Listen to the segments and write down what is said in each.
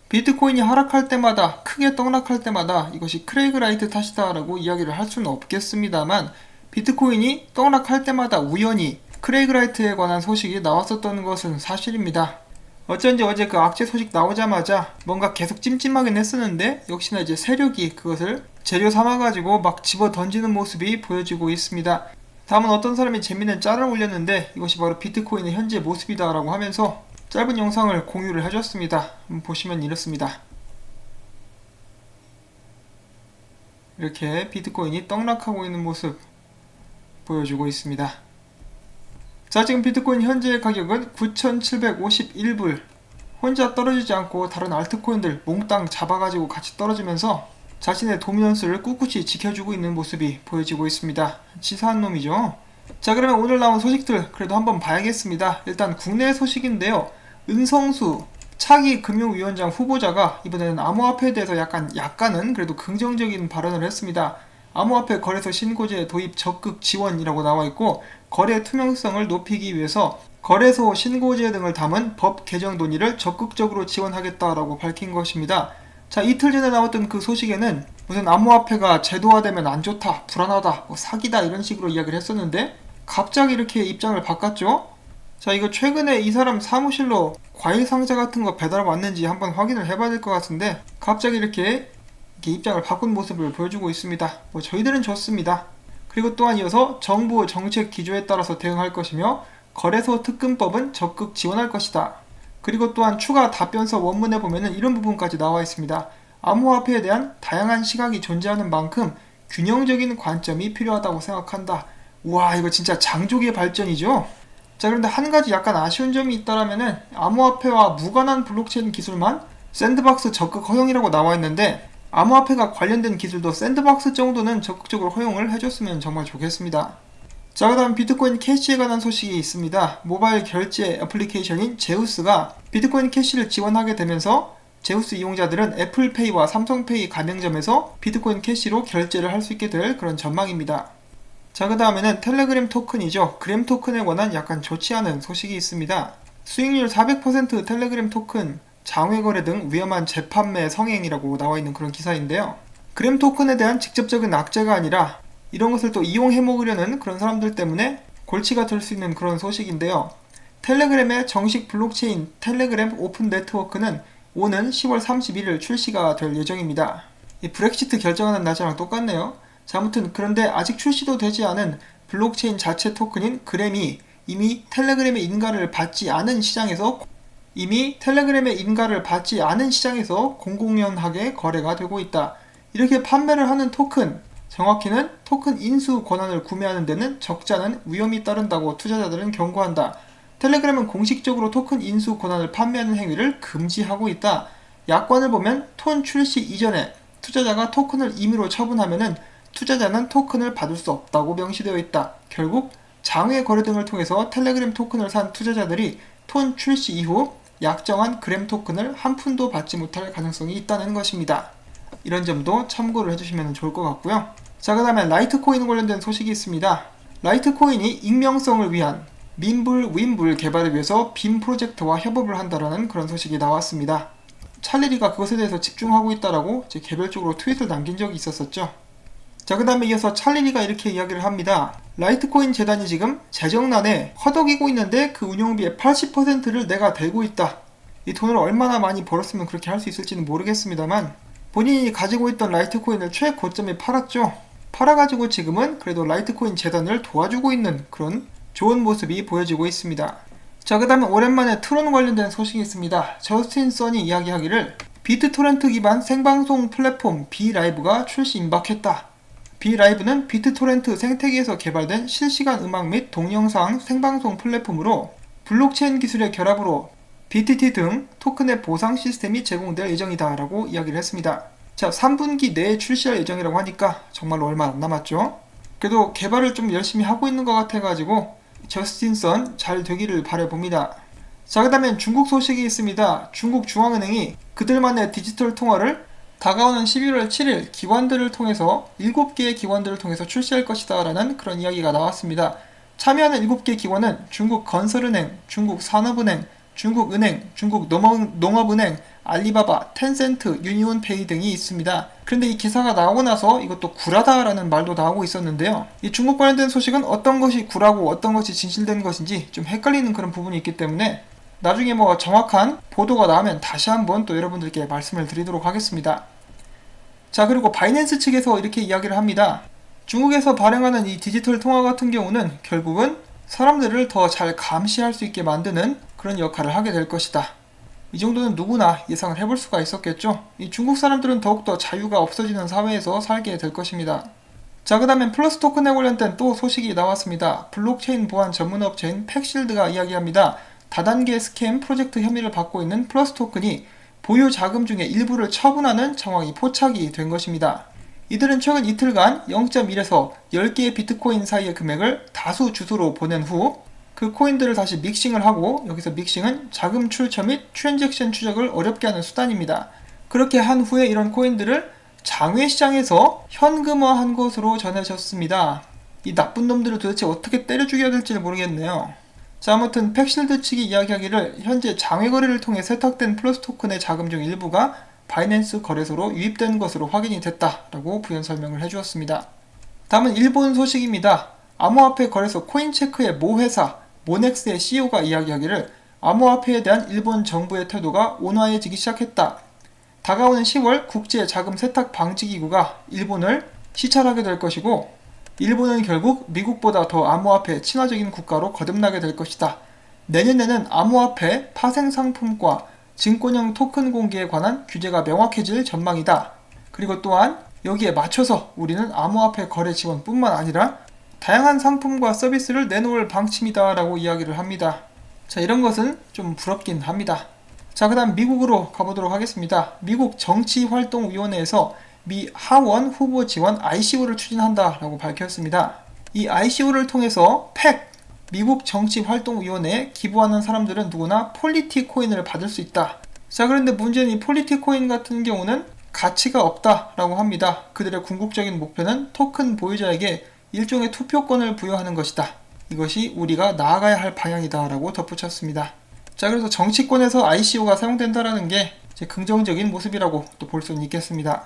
비트코인이 하락할 때마다, 크게 떡락할 때마다 이것이 크레이그 라이트 탓이다 라고 이야기를 할 수는 없겠습니다만, 비트코인이 떡락할 때마다 우연히 크레이그 라이트에 관한 소식이 나왔었던 것은 사실입니다. 어쩐지 어제 그 악재 소식 나오자마자 뭔가 계속 찜찜하긴 했었는데, 역시나 이제 세력이 그것을 재료 삼아가지고 막 집어 던지는 모습이 보여지고 있습니다. 다음은 어떤 사람이 재밌는 짤을 올렸는데, 이것이 바로 비트코인의 현재 모습이다 라고 하면서 짧은 영상을 공유를 해줬습니다. 보시면 이렇습니다. 이렇게 비트코인이 떡락하고 있는 모습 보여주고 있습니다. 자, 지금 비트코인 현재 가격은 9,751불. 혼자 떨어지지 않고 다른 알트코인들 몽땅 잡아가지고 같이 떨어지면서 자신의 도미넌스를 꿋꿋이 지켜주고 있는 모습이 보여지고 있습니다. 치사한 놈이죠. 자, 그러면 오늘 나온 소식들 그래도 한번 봐야겠습니다. 일단 국내 소식인데요. 은성수 차기 금융위원장 후보자가 이번에는 암호화폐에 대해서 약간은 그래도 긍정적인 발언을 했습니다. 암호화폐 거래소 신고제 도입 적극 지원이라고 나와있고, 거래 투명성을 높이기 위해서 거래소 신고제 등을 담은 법 개정 논의를 적극적으로 지원하겠다라고 밝힌 것입니다. 자, 이틀 전에 나왔던 그 소식에는 무슨 암호화폐가 제도화되면 안 좋다, 불안하다, 사기다 이런 식으로 이야기를 했었는데, 갑자기 이렇게 입장을 바꿨죠. 자, 이거 최근에 이 사람 사무실로 과일 상자 같은 거 배달 왔는지 한번 확인을 해봐야 될 것 같은데, 갑자기 이렇게 입장을 바꾼 모습을 보여주고 있습니다. 저희들은 좋습니다. 그리고 또한 이어서 정부 정책 기조에 따라서 대응할 것이며, 거래소 특근법은 적극 지원할 것이다. 그리고 또한 추가 답변서 원문에 보면은 이런 부분까지 나와 있습니다. 암호화폐에 대한 다양한 시각이 존재하는 만큼 균형적인 관점이 필요하다고 생각한다. 우와, 이거 진짜 장족의 발전이죠? 자, 그런데 한 가지 약간 아쉬운 점이 있다라면은, 암호화폐와 무관한 블록체인 기술만 샌드박스 적극 허용이라고 나와 있는데, 암호화폐가 관련된 기술도 샌드박스 정도는 적극적으로 허용을 해줬으면 정말 좋겠습니다. 자, 그 다음 비트코인 캐시에 관한 소식이 있습니다. 모바일 결제 애플리케이션인 제우스가 비트코인 캐시를 지원하게 되면서 제우스 이용자들은 애플페이와 삼성페이 가맹점에서 비트코인 캐시로 결제를 할 수 있게 될 그런 전망입니다. 자, 그 다음에는 텔레그램 토큰이죠. 그램 토큰에 관한 약간 좋지 않은 소식이 있습니다. 수익률 400% 텔레그램 토큰 장외거래 등 위험한 재판매 성행이라고 나와있는 그런 기사인데요. 그램 토큰에 대한 직접적인 악재가 아니라 이런 것을 또 이용해 먹으려는 그런 사람들 때문에 골치가 될 수 있는 그런 소식인데요. 텔레그램의 정식 블록체인 텔레그램 오픈 네트워크는 오는 10월 31일 출시가 될 예정입니다. 이 브렉시트 결정하는 날짜랑 똑같네요. 자, 아무튼 그런데 아직 출시도 되지 않은 블록체인 자체 토큰인 그램이 이미 텔레그램의 인가를 받지 않은 시장에서 공공연하게 거래가 되고 있다. 이렇게 판매를 하는 토큰, 정확히는 토큰 인수 권한을 구매하는 데는 적잖은 위험이 따른다고 투자자들은 경고한다. 텔레그램은 공식적으로 토큰 인수 권한을 판매하는 행위를 금지하고 있다. 약관을 보면 톤 출시 이전에 투자자가 토큰을 임의로 처분하면은 투자자는 토큰을 받을 수 없다고 명시되어 있다. 결국 장외 거래 등을 통해서 텔레그램 토큰을 산 투자자들이 톤 출시 이후 약정한 그램 토큰을 한 푼도 받지 못할 가능성이 있다는 것입니다. 이런 점도 참고를 해주시면 좋을 것 같고요. 자, 그 다음에 라이트코인 관련된 소식이 있습니다. 라이트코인이 익명성을 위한 민불 윈불 개발을 위해서 빔 프로젝트와 협업을 한다라는 그런 소식이 나왔습니다. 찰리리가 그것에 대해서 집중하고 있다라고 개별적으로 트윗을 남긴 적이 있었었죠. 자, 그 다음에 이어서 찰리리가 이렇게 이야기를 합니다. 라이트코인 재단이 지금 재정난에 허덕이고 있는데 그 운영비의 80%를 내가 대고 있다. 이 돈을 얼마나 많이 벌었으면 그렇게 할 수 있을지는 모르겠습니다만, 본인이 가지고 있던 라이트코인을 최고점에 팔았죠. 팔아가지고 지금은 그래도 라이트코인 재단을 도와주고 있는 그런 좋은 모습이 보여지고 있습니다. 자, 그 다음에 오랜만에 트론 관련된 소식이 있습니다. 저스틴 선이 이야기하기를 비트토렌트 기반 생방송 플랫폼 비라이브가 출시 임박했다. 비라이브는 비트토렌트 생태계에서 개발된 실시간 음악 및 동영상 생방송 플랫폼으로 블록체인 기술의 결합으로 BTT 등 토큰의 보상 시스템이 제공될 예정이다 라고 이야기를 했습니다. 자, 3분기 내에 출시할 예정이라고 하니까 정말로 얼마 안 남았죠. 그래도 개발을 좀 열심히 하고 있는 것 같아가지고 저스틴 선 잘 되기를 바라봅니다. 자, 그 다음엔 중국 소식이 있습니다. 중국 중앙은행이 그들만의 디지털 통화를 다가오는 11월 7일 기관들을 통해서 7개의 기관들을 통해서 출시할 것이다 라는 그런 이야기가 나왔습니다. 참여하는 7개 기관은 중국 건설은행, 중국 산업은행, 중국은행, 중국농업은행, 알리바바, 텐센트, 유니온페이 등이 있습니다. 그런데 이 기사가 나오고 나서 이것도 구라다라는 말도 나오고 있었는데요. 이 중국 관련된 소식은 어떤 것이 구라고 어떤 것이 진실된 것인지 좀 헷갈리는 그런 부분이 있기 때문에 나중에 뭐 정확한 보도가 나오면 다시 한번 또 여러분들께 말씀을 드리도록 하겠습니다. 자, 그리고 바이낸스 측에서 이렇게 이야기를 합니다. 중국에서 발행하는 이 디지털 통화 같은 경우는 결국은 사람들을 더 잘 감시할 수 있게 만드는 그런 역할을 하게 될 것이다. 이 정도는 누구나 예상을 해볼 수가 있었겠죠. 이 중국 사람들은 더욱더 자유가 없어지는 사회에서 살게 될 것입니다. 자, 그 다음에 플러스 토큰에 관련된 또 소식이 나왔습니다. 블록체인 보안 전문 업체인 팩실드가 이야기합니다. 다단계 스캠 프로젝트 혐의를 받고 있는 플러스 토큰이 보유 자금 중에 일부를 처분하는 정황이 포착이 된 것입니다. 이들은 최근 이틀간 0.1에서 10개의 비트코인 사이의 금액을 다수 주소로 보낸 후 그 코인들을 다시 믹싱을 하고, 여기서 믹싱은 자금 출처 및 트랜잭션 추적을 어렵게 하는 수단입니다. 그렇게 한 후에 이런 코인들을 장외시장에서 현금화한 것으로 전해졌습니다. 이 나쁜 놈들을 도대체 어떻게 때려 죽여야 될지를 모르겠네요. 자, 아무튼 팩실드 측이 이야기하기를 현재 장외 거래를 통해 세탁된 플러스 토큰의 자금 중 일부가 바이낸스 거래소로 유입된 것으로 확인이 됐다라고 부연 설명을 해주었습니다. 다음은 일본 소식입니다. 암호화폐 거래소 코인체크의 모 회사 모넥스의 CEO가 이야기하기를 암호화폐에 대한 일본 정부의 태도가 온화해지기 시작했다. 다가오는 10월 국제 자금 세탁 방지 기구가 일본을 시찰하게 될 것이고, 일본은 결국 미국보다 더 암호화폐 친화적인 국가로 거듭나게 될 것이다. 내년에는 암호화폐 파생 상품과 증권형 토큰 공개에 관한 규제가 명확해질 전망이다. 그리고 또한 여기에 맞춰서 우리는 암호화폐 거래 지원뿐만 아니라 다양한 상품과 서비스를 내놓을 방침이다 라고 이야기를 합니다. 자, 이런 것은 좀 부럽긴 합니다. 자, 그 다음 미국으로 가보도록 하겠습니다. 미국 정치활동위원회에서 미 하원 후보 지원 ICO를 추진한다 라고 밝혔습니다. 이 ICO를 통해서 팩, 미국 정치활동위원회에 기부하는 사람들은 누구나 폴리티 코인을 받을 수 있다. 자, 그런데 문제는 이 폴리티 코인 같은 경우는 가치가 없다라고 합니다. 그들의 궁극적인 목표는 토큰 보유자에게 일종의 투표권을 부여하는 것이다. 이것이 우리가 나아가야 할 방향이다 라고 덧붙였습니다. 자, 그래서 정치권에서 ICO가 사용된다라는 게 이제 긍정적인 모습이라고 또 볼 수는 있겠습니다.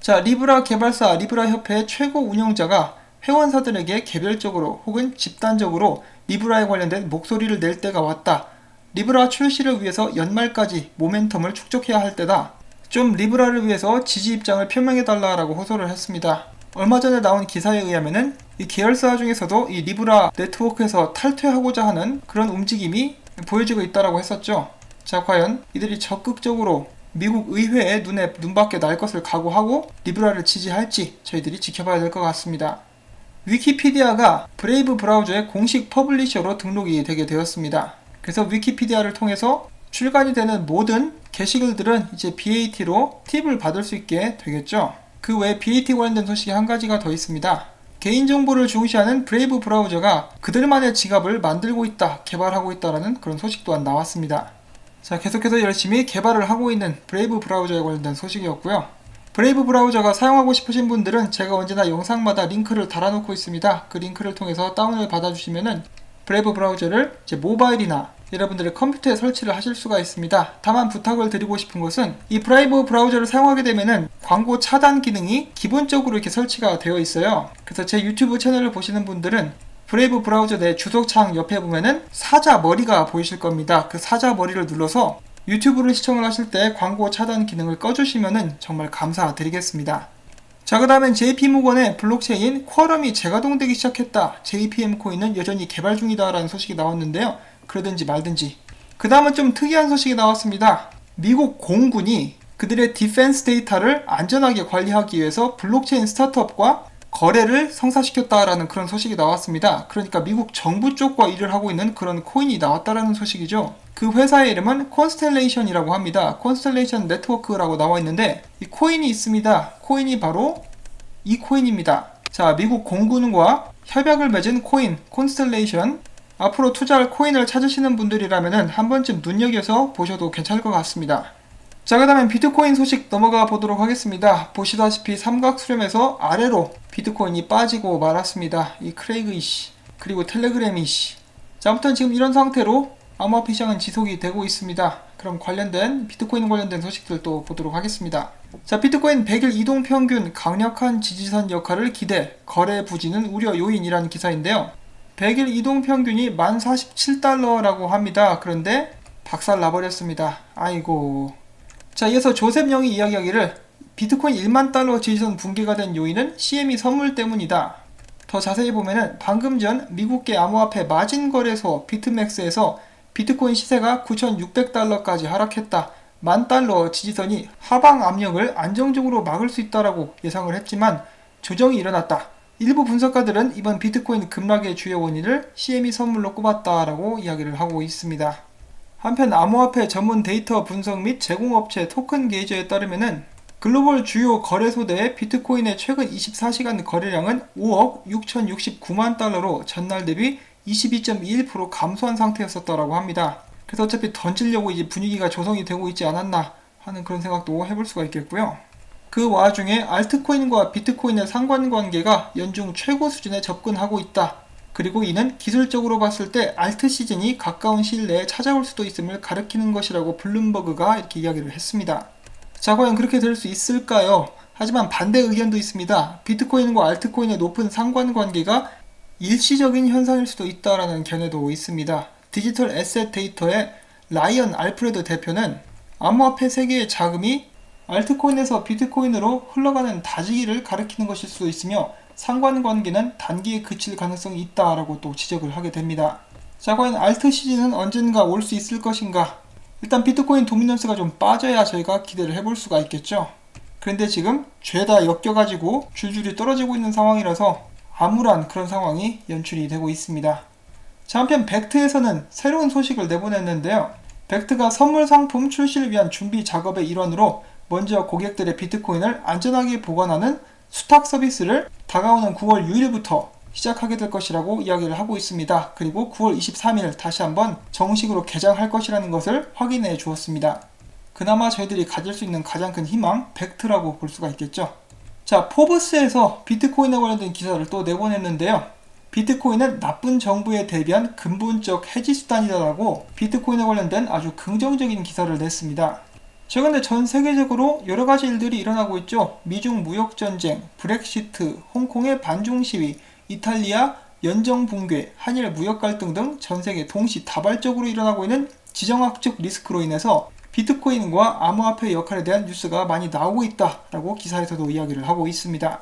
자, 리브라 개발사 리브라 협회의 최고 운영자가 회원사들에게 개별적으로 혹은 집단적으로 리브라에 관련된 목소리를 낼 때가 왔다. 리브라 출시를 위해서 연말까지 모멘텀을 축적해야 할 때다. 좀 리브라를 위해서 지지 입장을 표명해달라라고 호소를 했습니다. 얼마 전에 나온 기사에 의하면은 이 계열사 중에서도 이 리브라 네트워크에서 탈퇴하고자 하는 그런 움직임이 보여지고 있다라고 했었죠. 자, 과연 이들이 적극적으로 미국 의회의 눈밖에 날 것을 각오하고 리브라를 지지할지 저희들이 지켜봐야 될 것 같습니다. 위키피디아가 브레이브 브라우저의 공식 퍼블리셔로 등록이 되게 되었습니다. 그래서 위키피디아를 통해서 출간이 되는 모든 게시글들은 이제 BAT로 팁을 받을 수 있게 되겠죠. 그 외에 BAT 관련된 소식이 한 가지가 더 있습니다. 개인정보를 중시하는 브레이브 브라우저가 그들만의 지갑을 만들고 있다, 개발하고 있다라는 그런 소식 또한 나왔습니다. 자, 계속해서 열심히 개발을 하고 있는 브레이브 브라우저에 관련된 소식이었고요. 브레이브 브라우저가 사용하고 싶으신 분들은 제가 언제나 영상마다 링크를 달아놓고 있습니다. 그 링크를 통해서 다운을 받아주시면은 브레이브 브라우저를 이제 모바일이나 여러분들의 컴퓨터에 설치를 하실 수가 있습니다. 다만 부탁을 드리고 싶은 것은 이 브레이브 브라우저를 사용하게 되면은 광고 차단 기능이 기본적으로 이렇게 설치가 되어 있어요. 그래서 제 유튜브 채널을 보시는 분들은 브레이브 브라우저 내 주소창 옆에 보면은 사자 머리가 보이실 겁니다. 그 사자 머리를 눌러서 유튜브를 시청을 하실 때 광고 차단 기능을 꺼주시면은 정말 감사드리겠습니다. 자, 그 다음엔 JP모건의 블록체인 쿼럼이 재가동되기 시작했다. JPM 코인은 여전히 개발 중이다 라는 소식이 나왔는데요. 그러든지 말든지. 그 다음은 좀 특이한 소식이 나왔습니다. 미국 공군이 그들의 디펜스 데이터를 안전하게 관리하기 위해서 블록체인 스타트업과 거래를 성사시켰다라는 그런 소식이 나왔습니다. 그러니까 미국 정부 쪽과 일을 하고 있는 그런 코인이 나왔다라는 소식이죠. 그 회사의 이름은 콘스텔레이션이라고 합니다. 콘스텔레이션 네트워크라고 나와 있는데 이 코인이 있습니다. 코인이 바로 이 코인입니다. 자, 미국 공군과 협약을 맺은 코인 콘스텔레이션, 앞으로 투자할 코인을 찾으시는 분들이라면 한 번쯤 눈여겨서 보셔도 괜찮을 것 같습니다. 자, 그 다음엔 비트코인 소식 넘어가 보도록 하겠습니다. 보시다시피 삼각수렴에서 아래로 비트코인이 빠지고 말았습니다. 이 크레이그 이씨, 그리고 텔레그램 이씨. 자, 아무튼 지금 이런 상태로 암호화폐 시장은 지속이 되고 있습니다. 그럼 비트코인 관련된 소식들 또 보도록 하겠습니다. 자, 비트코인 100일 이동평균 강력한 지지선 역할을 기대, 거래 부진은 우려 요인이라는 기사인데요. 100일 이동평균이 1047달러라고 합니다. 그런데 박살 나버렸습니다. 아이고. 자, 이어서 조셉 영이 이야기하기를 비트코인 1만 달러 지지선 붕괴가 된 요인은 CME 선물 때문이다. 더 자세히 보면은 방금 전 미국계 암호화폐 마진 거래소 비트맥스에서 비트코인 시세가 9,600달러까지 하락했다. 10,000달러 지지선이 하방 압력을 안정적으로 막을 수 있다라고 예상을 했지만 조정이 일어났다. 일부 분석가들은 이번 비트코인 급락의 주요 원인을 CME 선물로 꼽았다라고 이야기를 하고 있습니다. 한편 암호화폐 전문 데이터 분석 및 제공업체 토큰 게이저에 따르면은 글로벌 주요 거래소대의 비트코인의 최근 24시간 거래량은 5억 6,069만 달러로 전날 대비 22.21% 감소한 상태였었다라고 합니다. 그래서 어차피 던지려고 이제 분위기가 조성이 되고 있지 않았나 하는 그런 생각도 해볼 수가 있겠고요. 그 와중에 알트코인과 비트코인의 상관관계가 연중 최고 수준에 접근하고 있다. 그리고 이는 기술적으로 봤을 때 알트 시즌이 가까운 시일 내에 찾아올 수도 있음을 가리키는 것이라고 블룸버그가 이렇게 이야기를 했습니다. 자, 과연 그렇게 될 수 있을까요? 하지만 반대 의견도 있습니다. 비트코인과 알트코인의 높은 상관관계가 일시적인 현상일 수도 있다라는 견해도 있습니다. 디지털 에셋 데이터의 라이언 알프레드 대표는 암호화폐 세계의 자금이 알트코인에서 비트코인으로 흘러가는 다지기를 가리키는 것일 수도 있으며 상관관계는 단기에 그칠 가능성이 있다라고 또 지적을 하게 됩니다. 자, 과연 알트 시즌은 언젠가 올 수 있을 것인가? 일단 비트코인 도미넌스가 좀 빠져야 저희가 기대를 해볼 수가 있겠죠. 그런데 지금 죄다 엮여가지고 줄줄이 떨어지고 있는 상황이라서 암울한 그런 상황이 연출이 되고 있습니다. 자, 한편 벡트에서는 새로운 소식을 내보냈는데요. 벡트가 선물 상품 출시를 위한 준비 작업의 일환으로 먼저 고객들의 비트코인을 안전하게 보관하는 수탁 서비스를 다가오는 9월 6일부터 시작하게 될 것이라고 이야기를 하고 있습니다. 그리고 9월 23일 다시 한번 정식으로 개장할 것이라는 것을 확인해 주었습니다. 그나마 저희들이 가질 수 있는 가장 큰 희망, 벡트라고 볼 수가 있겠죠. 자, 포브스에서 비트코인에 관련된 기사를 또 내보냈는데요. 비트코인은 나쁜 정부에 대비한 근본적 해지 수단이다라고 비트코인에 관련된 아주 긍정적인 기사를 냈습니다. 최근에 전 세계적으로 여러 가지 일들이 일어나고 있죠. 미중 무역 전쟁, 브렉시트, 홍콩의 반중 시위, 이탈리아 연정 붕괴, 한일 무역 갈등 등 전 세계 동시다발적으로 일어나고 있는 지정학적 리스크로 인해서 비트코인과 암호화폐 역할에 대한 뉴스가 많이 나오고 있다라고 기사에서도 이야기를 하고 있습니다.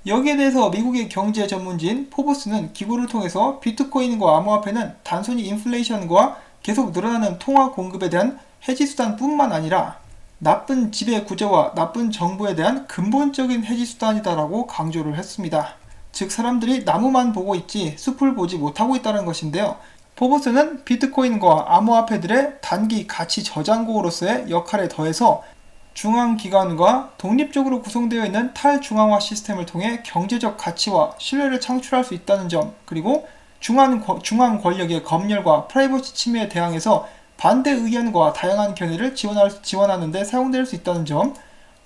여기에 대해서 미국의 경제 전문지인 포브스는 기고를 통해서 비트코인과 암호화폐는 단순히 인플레이션과 계속 늘어나는 통화 공급에 대한 해지 수단뿐만 아니라 나쁜 지배 구조와 나쁜 정부에 대한 근본적인 해지 수단이다라고 강조를 했습니다. 즉 사람들이 나무만 보고 있지 숲을 보지 못하고 있다는 것인데요. 포브스는 비트코인과 암호화폐들의 단기 가치 저장고로서의 역할에 더해서 중앙기관과 독립적으로 구성되어 있는 탈중앙화 시스템을 통해 경제적 가치와 신뢰를 창출할 수 있다는 점, 그리고 중앙 권력의 검열과 프라이버시 침해에 대항해서 반대 의견과 다양한 견해를 지원하는 데 사용될 수 있다는 점,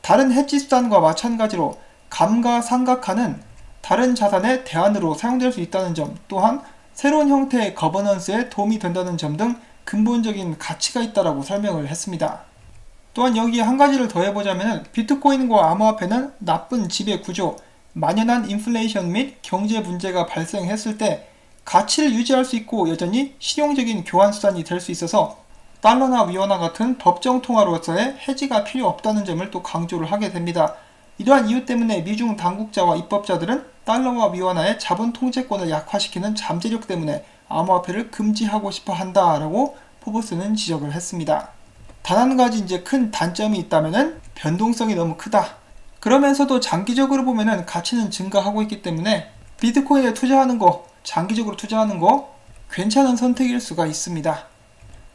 다른 해지 수단과 마찬가지로 감가상각하는 다른 자산의 대안으로 사용될 수 있다는 점, 또한 새로운 형태의 거버넌스에 도움이 된다는 점 등 근본적인 가치가 있다라고 설명을 했습니다. 또한 여기에 한 가지를 더해보자면 비트코인과 암호화폐는 나쁜 지배 구조, 만연한 인플레이션 및 경제 문제가 발생했을 때 가치를 유지할 수 있고 여전히 실용적인 교환 수단이 될 수 있어서 달러나 위원화 같은 법정 통화로서의 해지가 필요 없다는 점을 또 강조를 하게 됩니다. 이러한 이유 때문에 미중 당국자와 입법자들은 달러와 위원화의 자본 통제권을 약화시키는 잠재력 때문에 암호화폐를 금지하고 싶어 한다라고 포브스는 지적을 했습니다. 단 한 가지 이제 큰 단점이 있다면은 변동성이 너무 크다. 그러면서도 장기적으로 보면은 가치는 증가하고 있기 때문에 비트코인에 투자하는 거, 장기적으로 투자하는 거 괜찮은 선택일 수가 있습니다.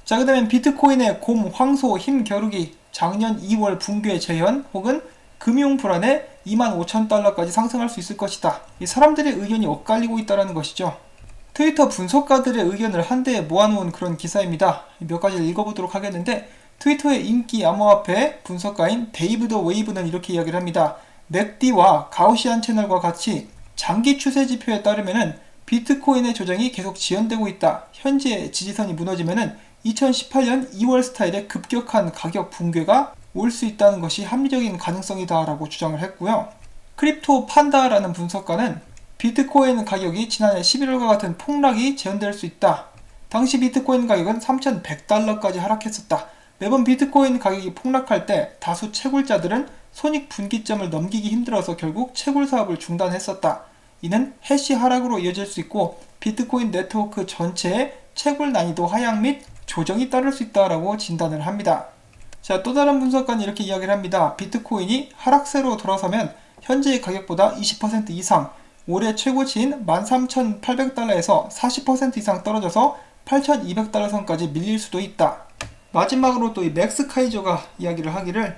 자, 그 다음에 비트코인의 곰, 황소, 힘 겨루기, 작년 2월 붕괴 재현 혹은 금융 불안에 25,000달러까지 상승할 수 있을 것이다. 이 사람들의 의견이 엇갈리고 있다는 것이죠. 트위터 분석가들의 의견을 한데에 모아놓은 그런 기사입니다. 몇 가지를 읽어보도록 하겠는데 트위터의 인기 암호화폐 분석가인 데이비드 웨이브는 이렇게 이야기를 합니다. 맥디와 가우시안 채널과 같이 장기 추세 지표에 따르면은 비트코인의 조정이 계속 지연되고 있다. 현재 지지선이 무너지면은 2018년 2월 스타일의 급격한 가격 붕괴가 올 수 있다는 것이 합리적인 가능성이다 라고 주장을 했고요. 크립토 판다라는 분석가는 비트코인 가격이 지난해 11월과 같은 폭락이 재현될 수 있다. 당시 비트코인 가격은 3,100달러까지 하락했었다. 매번 비트코인 가격이 폭락할 때 다수 채굴자들은 손익 분기점을 넘기기 힘들어서 결국 채굴 사업을 중단했었다. 이는 해시 하락으로 이어질 수 있고 비트코인 네트워크 전체의 채굴 난이도 하향 및 조정이 따를 수 있다라고 진단을 합니다. 자, 또 다른 분석가는 이렇게 이야기를 합니다. 비트코인이 하락세로 돌아서면 현재의 가격보다 20% 이상, 올해 최고치인 13,800달러에서 40% 이상 떨어져서 8,200달러 선까지 밀릴 수도 있다. 마지막으로 또 이 맥스 카이저가 이야기를 하기를,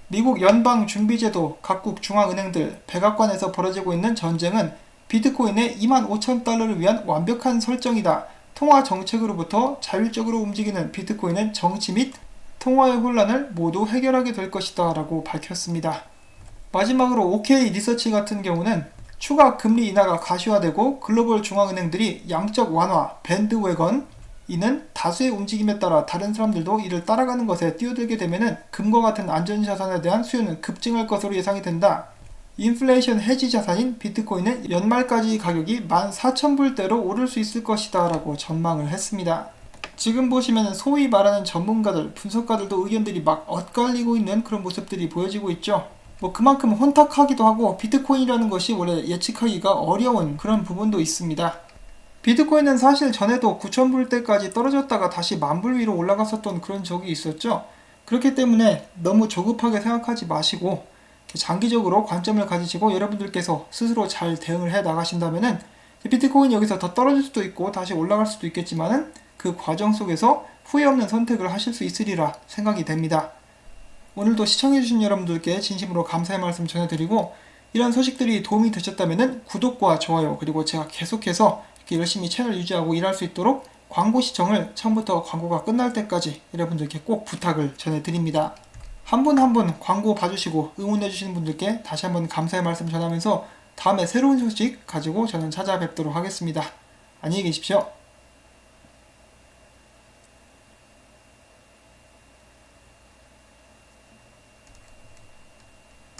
미국 연방준비제도 각국 중앙은행들 백악관에서 벌어지고 있는 전쟁은 비트코인의 25,000달러를 위한 완벽한 설정이다. 통화 정책으로부터 자율적으로 움직이는 비트코인은 정치 및 통화의 혼란을 모두 해결하게 될 것이다 라고 밝혔습니다. 마지막으로 OK 리서치 같은 경우는 추가 금리 인하가 가시화되고 글로벌 중앙은행들이 양적 완화, 밴드웨건, 이는 다수의 움직임에 따라 다른 사람들도 이를 따라가는 것에 뛰어들게 되면 금과 같은 안전자산에 대한 수요는 급증할 것으로 예상이 된다. 인플레이션 해지 자산인 비트코인은 연말까지 가격이 14,000불대로 오를 수 있을 것이다 라고 전망을 했습니다. 지금 보시면 소위 말하는 전문가들, 분석가들도 의견들이 막 엇갈리고 있는 그런 모습들이 보여지고 있죠. 그만큼 혼탁하기도 하고 비트코인이라는 것이 원래 예측하기가 어려운 그런 부분도 있습니다. 비트코인은 사실 전에도 9,000불대까지 떨어졌다가 다시 10,000불 위로 올라갔었던 그런 적이 있었죠. 그렇기 때문에 너무 조급하게 생각하지 마시고 장기적으로 관점을 가지시고 여러분들께서 스스로 잘 대응을 해 나가신다면은 비트코인이 여기서 더 떨어질 수도 있고 다시 올라갈 수도 있겠지만은 그 과정 속에서 후회 없는 선택을 하실 수 있으리라 생각이 됩니다. 오늘도 시청해주신 여러분들께 진심으로 감사의 말씀 전해드리고, 이런 소식들이 도움이 되셨다면 구독과 좋아요, 그리고 제가 계속해서 이렇게 열심히 채널 유지하고 일할 수 있도록 광고 시청을 처음부터 광고가 끝날 때까지 여러분들께 꼭 부탁을 전해드립니다. 한 분 한 분 광고 봐주시고 응원해주시는 분들께 다시 한번 감사의 말씀 전하면서 다음에 새로운 소식 가지고 저는 찾아뵙도록 하겠습니다. 안녕히 계십시오.